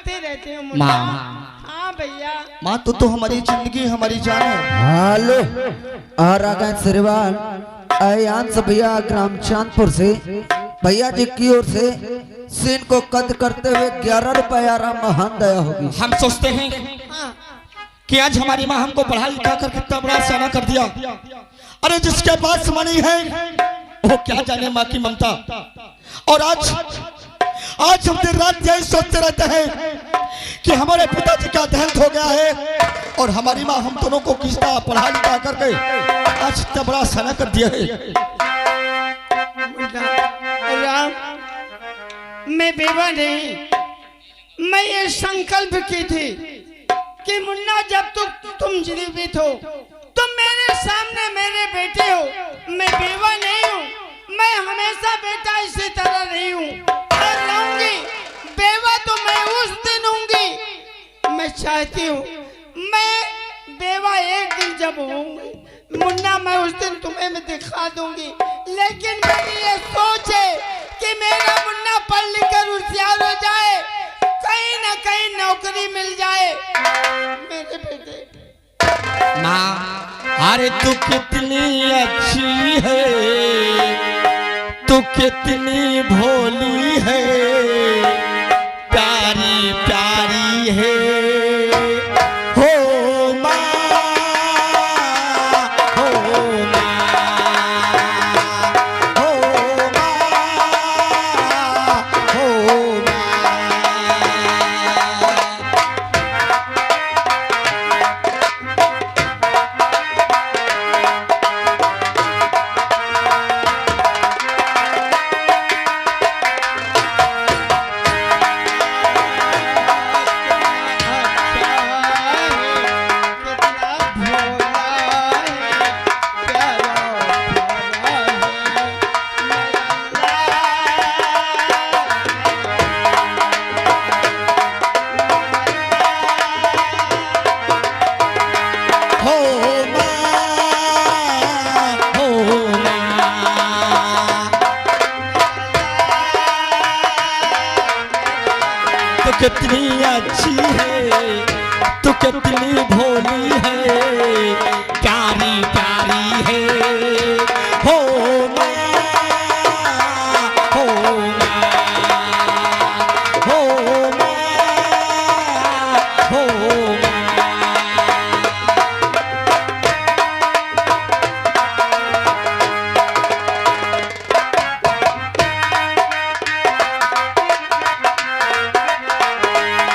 गाते रहते हो मुन्ना। माँ हाँ भैया। माँ तो हमारी जिंदगी हमारी जान है। हेलो आ रहा श्रीवान आयांश भैया ग्राम चांदपुर से भैया जी की ओर से सीन को कद करते हुए 11 रुपया आराम महान दया होगी। हम सोचते हैं कि आज हमारी माँ हमको पढ़ा लिखा कर कितना बड़ा सना कर दिया। अरे जिसके पास मनी है वो क्या जाने माँ की ममता। और आज हम दिन रात यही सोचते रहते हैं कि हमारे पिताजी का देहांत हो गया है और हमारी माँ हम दोनों को किसका पढ़ा लिखा करके आज इतना बड़ा सना कर दिया है। राम, मैं बेवा नहीं, मैं ये संकल्प की थी कि मुन्ना जब तुम जीवित हो तुम मेरे सामने मेरे बेटे हो। मैं बेवा नहीं हूँ, मैं हमेशा बेटा इसी तरह रही हूँ और रहूंगी। बेवा तो मैं उस दिन हूँगी। मैं चाहती हूँ मैं बेवा एक दिन जब होंगी मुन्ना मैं उस दिन तुम्हें मैं दिखा दूंगी। लेकिन मेरी ये सोच है कि मेरा मुन्ना पढ़ लिख कर होशियार हो जाए, कहीं ना कहीं नौकरी मिल जाए मेरे बेटे। माँ अरे तू कितनी अच्छी है, तू कितनी भोली है, प्यारी प्यारी है हो माँ, हो माँ, हो माँ, हो माँ। कितनी अच्छी है, तू कितनी भोली है, प्यारी प्यारी है हो माँ, हो माँ, हो माँ, हो माँ।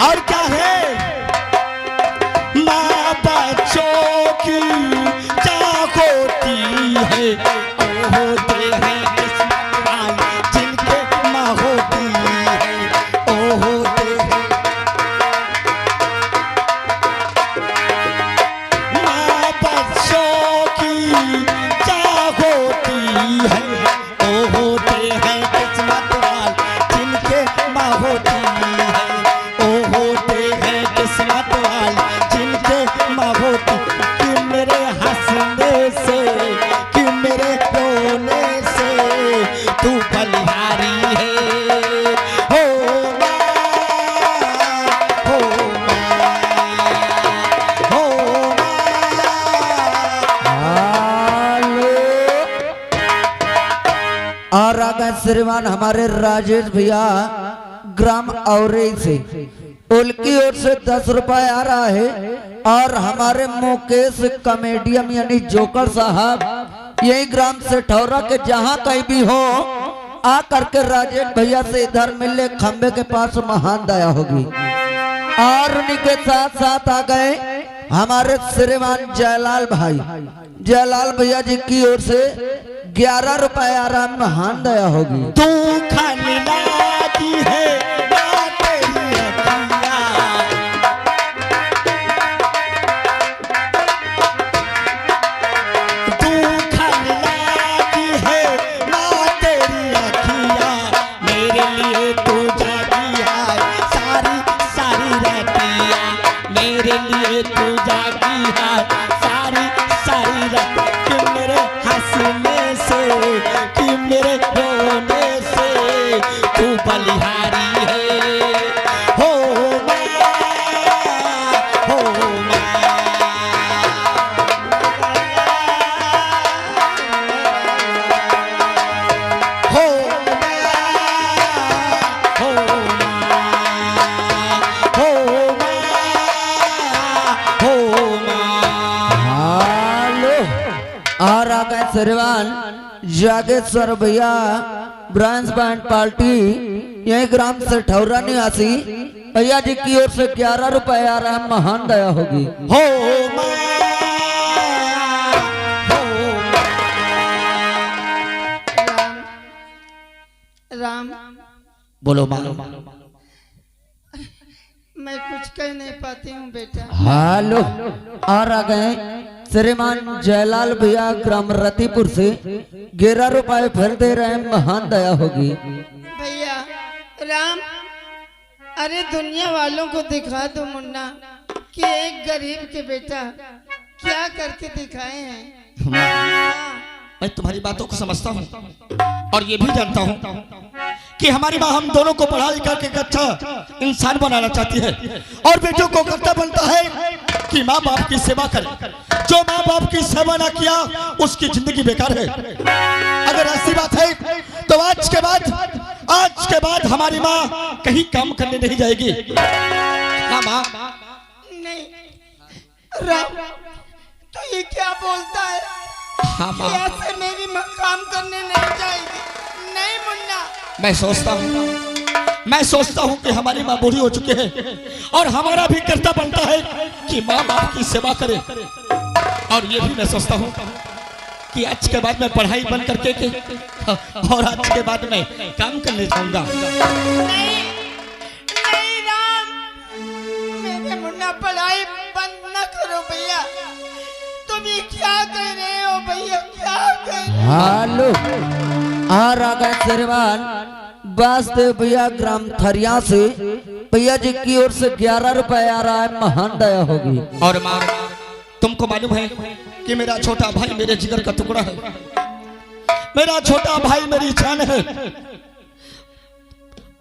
और क्या है माँ बच्चों की क्या होती है, ओ होते हैं किस्मत वाले जिनके माँ होती है, ओ होते हैं माँ बच्चों की क्या होती है, ओ होते हैं किस्मत वाले जिनके माँ होती है, ओ होते हैं किस्मत वाले जिनके माँ होती। कि मेरे हंसने से कि मेरे रोने से तू बलिहारी है हो माँ, हो माँ, हो माँ। और आगे श्रीमान हमारे राजेश भैया ग्राम औरई से उनकी ओर से 10 रुपए आ रहा है। और हमारे मुकेश कॉमेडियन यानी जोकर साहब यही ग्राम से ठौरा के जहाँ कहीं भी हो आ करके राजेश भैया से इधर मिले खंबे के पास महान दया होगी। और उन्हीं के साथ साथ आ गए हमारे श्रीमान जयलाल भाई, जयलाल भैया जी की ओर से 11 रुपए आराम महान दया होगी। तू खाने लाती है माँ तेरी अखियाँ, तू खाने लाती है माँ तेरी अखियाँ, मेरे लिए तू जागी है सारी सारी रहतिया, मेरे लिए तू जागी है सारी सारी रहतिया। कि मेरे हंसने से कि मेरे रोने से तू श्रीमान जागेश्वर भैया ब्रांच बैंड पार्टी यही ग्राम से ठौरा निवासी भैया जी की ओर से 11 रुपए आ रहा है, महान दया होगी। हो माँ, राम बोलो माँ। मैं कुछ कह नहीं पाती हूँ बेटा। हेलो और आ गए श्रीमान जयलाल भैया ग्राम रतिपुर से 11 रुपए फिर दे रहे हैं, महान दया होगी। भैया राम, अरे दुनिया वालों को दिखा दो मुन्ना कि एक गरीब के बेटा क्या करके दिखाए हैं। मैं तुम्हारी बातों को समझता हूँ और ये भी जानता हूँ कि हमारी माँ हम दोनों को पढ़ा लिखा के अच्छा इंसान बनाना चाहती है और बेटों को कर्तव्य बनता है कि माँ बाप की सेवा करे। जो माँ बाप की सेवा ना किया उसकी जिंदगी बेकार है। अगर ऐसी बात है तो आज के बाद हमारी माँ कहीं काम करने नहीं जाएगी। हाँ माँ। नहीं राम, तो ये क्या बोलता है? हाँ माँ। ऐसे मेरी माँ काम करने नहीं जाएगी। नहीं मुन्ना, मैं सोचता हूँ कि हमारी माँ बूढ़ी हो चुकी है और हमारा भी कर्तव्य बनता है कि माँ बाप की सेवा करे। और ये भी मैं सोचता हूँ कि आज के बाद मैं पढ़ाई बंद करके और आज के बाद मैं काम करने जाऊंगा। नहीं नहीं राम, मेरे मुन्ना पढ़ाई बंद न करो भैया। तुम ये क्या कह रहे हो भैया, क्या कह रहे हो? हेलो और आ गए श्रीमान वासुदेव भैया ग्राम थरिया से भैया जी की ओर से 11 रुपए आ रहा है, महान दया होगी। और माँ, तुमको मालूम है कि मेरा छोटा भाई मेरे जिगर का टुकड़ा है, मेरा छोटा भाई मेरी जान है।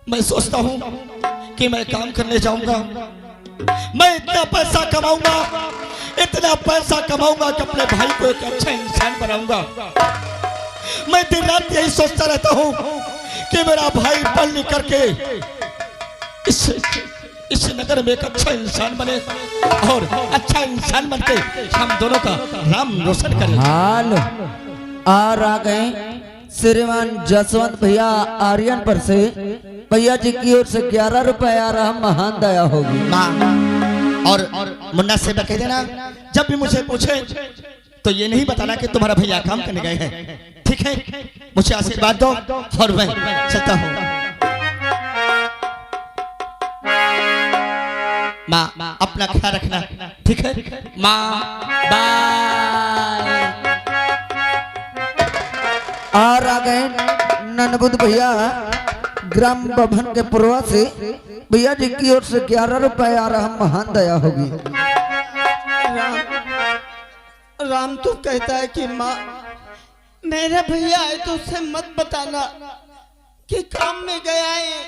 मैं सोचता हूँ कि मैं काम करने जाऊंगा, मैं इतना पैसा कमाऊंगा कि अपने भाई को एक अच्छा इंसान बनाऊंगा। मैं दिन रात यही सोचता रहता हूँ कि मेरा भाई पढ़ लिख करके इस नगर में एक अच्छा इंसान बने और अच्छा इंसान बनके हम दोनों का नाम रोशन करें। हाल और आ गए श्रीमान जसवंत भैया आर्यन पर से भैया जी की ओर से 11 रुपए आ रहा, महान दया होगी। और मुन्ना से कह देना जब भी मुझे पूछे तो ये नहीं बताना कि तुम्हारा भैया काम करने गए हैं, ठीक है? मुझे आशीर्वाद दो और मैं चलता हूँ। माँ अपना ख्याल रखना, ठीक है माँ? बाय। और आ गए ननबुद भैया ग्राम भवन के पूर्वा से भैया जी की ओर से 11 रुपए आ रहा, महान दया होगी। राम तो कहता है कि माँ मेरा भैया है तो उसे मत बताना कि काम में गया है।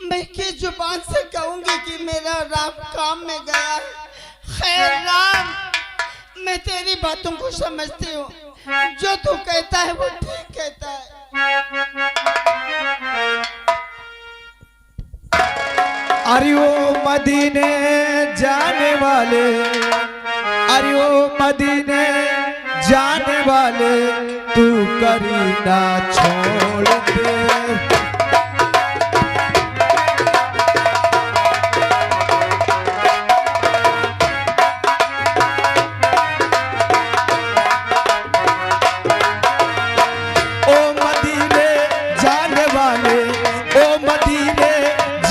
मैं किस जुबान से कहूंगी कि मेरा राम काम में गया है? खैर राम, मैं तेरी बातों को समझती हूँ, जो तू कहता है वो ठीक कहता है। अरे ओ मदीने जाने वाले, अरे ओ मदीने जाने वाले, तू करी ना छोड़ दे। ओ मदीने जाने वाले, ओ मदीने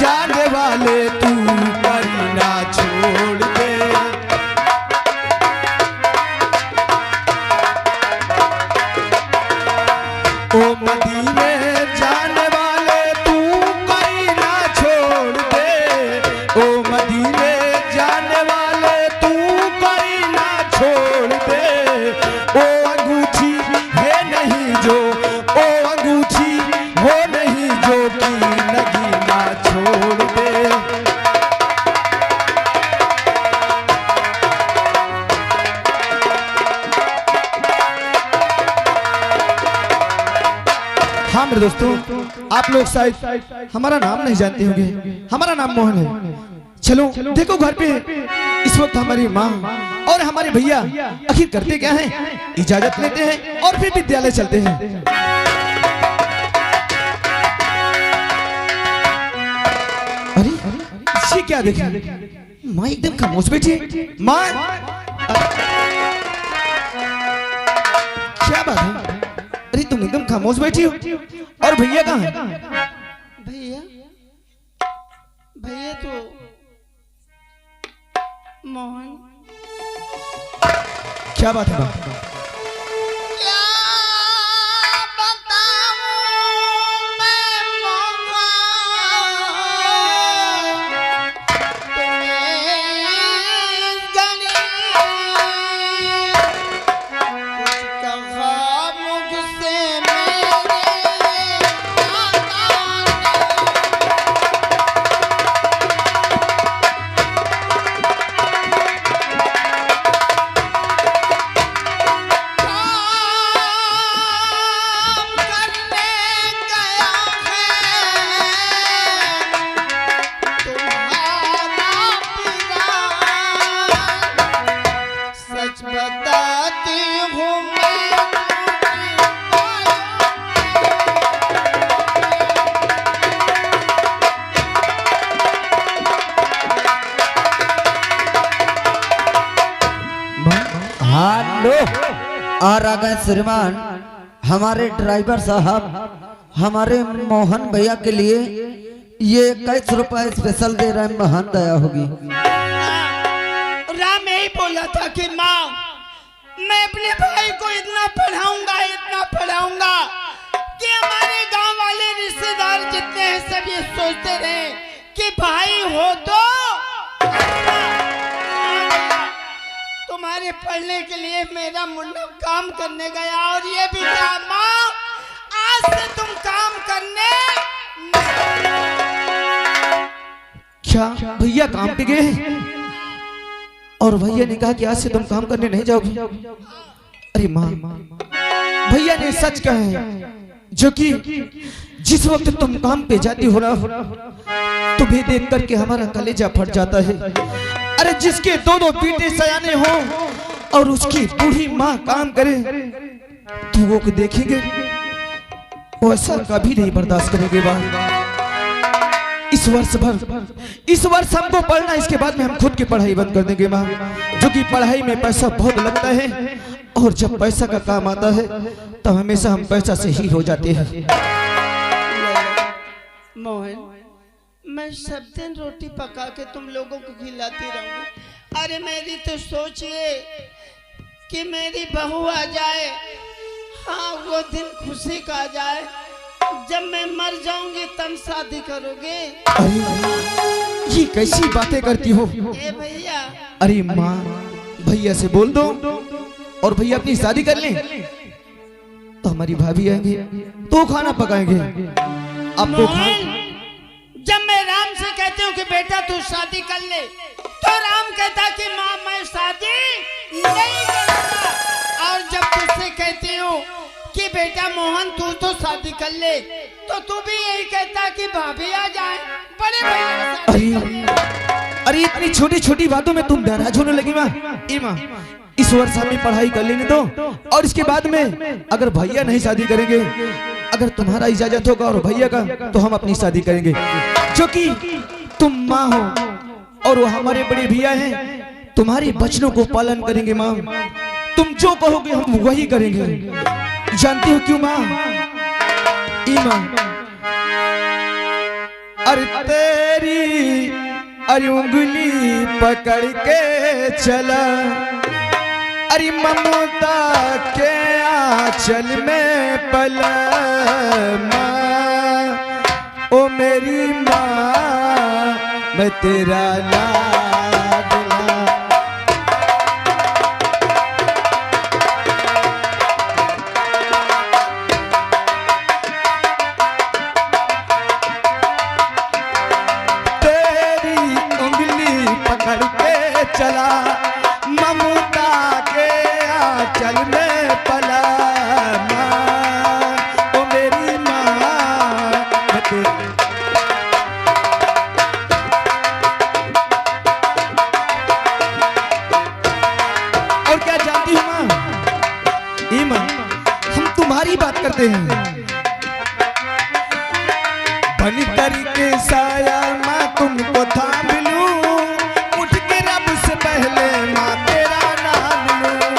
जाने वाले, तू करी ना छोड़ दे। ओ मदीने जाने वाले, तू करी ना छोड़ दे। ओ मदीने जाने वाले, तू करी ना छोड़ दे। ओ अंगूठी है नहीं जो, ओ अंगूठी हो नहीं जो की लगी ना छोड़ दे। हाँ मेरे दोस्तों, आप लोग शायद हमारा नाम नहीं जानते होंगे। हमारा नाम मोहन है। चलो देखो घर पे इस वक्त हमारी माँ और हमारे भैया आखिर करते क्या हैं, इजाजत लेते हैं और फिर विद्यालय चलते हैं। अरे ये क्या देखे, माँ एकदम खामोश बैठी है। माँ क्या बात है, अरे तुम एकदम खामोश बैठी हो, और भैया कहाँ है? भैया भैया तो मोहन। क्या बात है माँ? क्या बताऊं मैं मोहन, तुम्हें गली कुछ कहा मुझसे मेरे दादा काम करने गया है तुम्हारा पिता, सच बताती हूँ मैं हेलो। और आ गए श्रीमान हमारे ड्राइवर साहब, हमारे मोहन भैया के लिए ये 21 रुपए स्पेशल दे रहे हैं, महान दया होगी। राम यही बोला था कि माँ मैं अपने भाई को इतना पढ़ाऊंगा कि हमारे गांव वाले रिश्तेदार जितने हैं सब ये सोचते रहे कि भाई हो तो तुम्हारे पढ़ने के लिए मेरा मुन्ना काम करने गया, और ये भी कहा माँ आज से तुम काम करने क्या भैया काम पे गए हैं? और भैया ने कहा कि आज से तुम काम करने नहीं जाओगे। अरे माँ, भैया ने सच कहा है, जो कि जिस वक्त तुम काम पे जाती हो ना, तुम्हें देख करके हमारा कलेजा फट जाता है। अरे जिसके दो बेटे सयाने हो और उसकी बूढ़ी माँ काम करे, तो वो को देखेंगे वो ऐसा कभी नहीं बर्दाश्त करेंगे। इस वर्ष हमको पढ़ना, इसके बाद में हम खुद की पढ़ाई बंद कर देंगे माँ, जो कि पढ़ाई में पैसा बहुत लगता है, और जब पैसा का काम आता है तब हमेशा हम पैसा से ही हो जाते हैं। मोहन मैं सब दिन रोटी पका के तुम लोगों को खिलाती रहूंगी। अरे मेरी तो सोचिए कि मेरी बहू आ जाए, हाँ वो दिन खुशी का आ जाए, जब मैं मर जाऊंगी तब शादी करोगे। अरे ये कैसी बातें करती हो? ए भैया, अरे माँ भैया से बोल दो और भैया अपनी शादी कर लें, तो हमारी भाभी आएंगे तो खाना पकाएंगे। आपको जब मैं राम से कहती हूँ कि बेटा तू शादी कर ले, तो राम कहता कि माँ मैं शादी नहीं करूँगा, और जब तुझसे कहती हूँ कि बेटा मोहन तू तो शादी कर ले, तो तू भी यही कहता कि भाभी आ जाए, बड़े भैया शादी कर ले। अरे इतनी छोटी छोटी बातों में तुम नाराज होने लगी माँ। माँ इस वर्ष हमें पढ़ाई कर लेने दो, और इसके बाद में अगर भैया नहीं शादी करेंगे, अगर तुम्हारा इजाजत होगा और भैया का, तो हम अपनी शादी करेंगे, जो कि तुम माँ हो और वो हमारे बड़े भैया हैं। तुम्हारे वचनों को पालन करेंगे माँ, तुम जो कहोगे हम वही करेंगे। जानती हो क्यों माँ? माँ अरे तेरी अरे उंगली पकड़ के चला, अरे ममता के आंचल में पला माँ, ओ मेरी माँ मैं तेरा लाडला। तेरी उंगली पकड़ के चला, ममता के आंचल में पला माँ, ओ मेरी माँ मैं तेरी। बन करके साया माँ तुमको थाम लूं, उठ के रब से पहले माँ तेरा नाम लूं।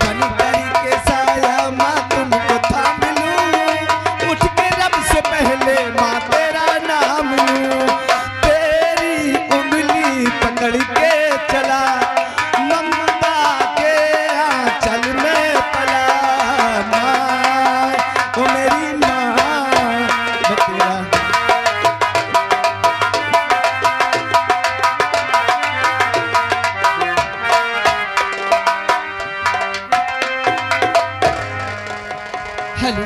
बन करके साया माँ तुमको थाम लूं, उठ के रब से पहले माँ तेरा नाम लूं। तेरी उंगली पकड़ के चला, ममता के आंचल में पला। माँ ओ मेरी माँ मैं तेरा हेलो